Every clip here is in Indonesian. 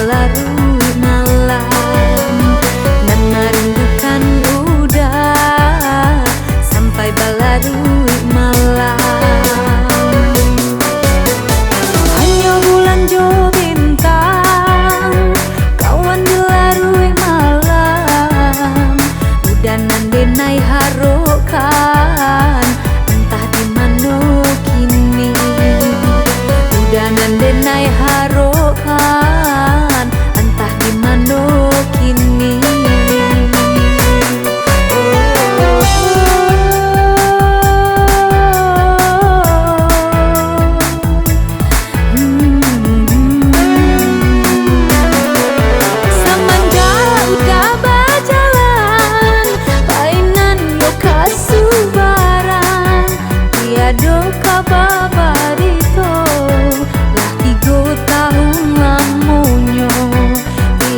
balarui malam, dan merindukan udah sampai balarui malam. Hanya bulan jo bintang kawan balarui malam, udah nandenai harokan entah di mana kini, udah nandenai harokan entah di mana kini.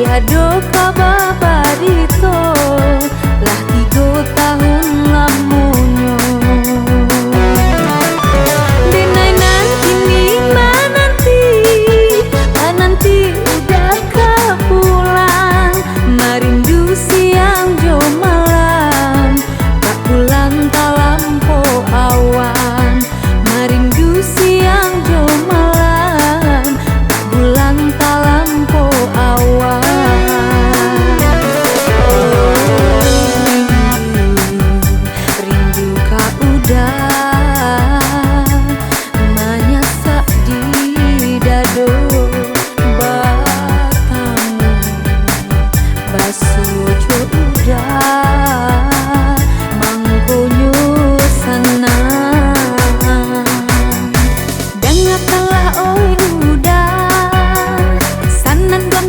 Tiado kababarito lah 3 tahun lamunyo. Denai nanti nih menanti udah kepulang, merindu siang jo malam, tak pulang tak lampu awan, merindu siang jo malam, tak pulang tak lampu awan.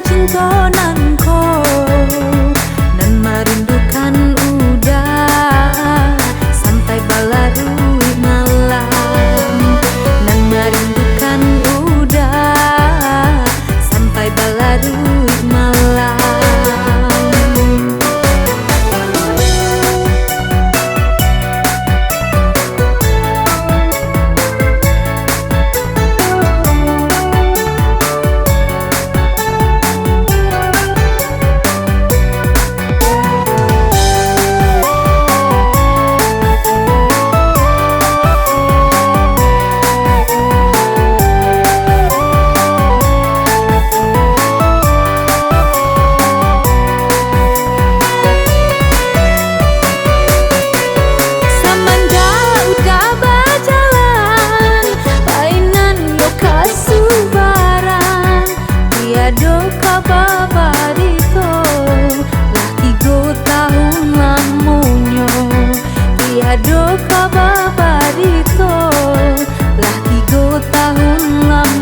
Cintonanku dan merindukan udah sampai balarui malam, dan merindukan udah sampai balarui malam. Tiado kababarito lah 3 tahun lamunyo, tiado kababarito lah 3 tahun lamunyo.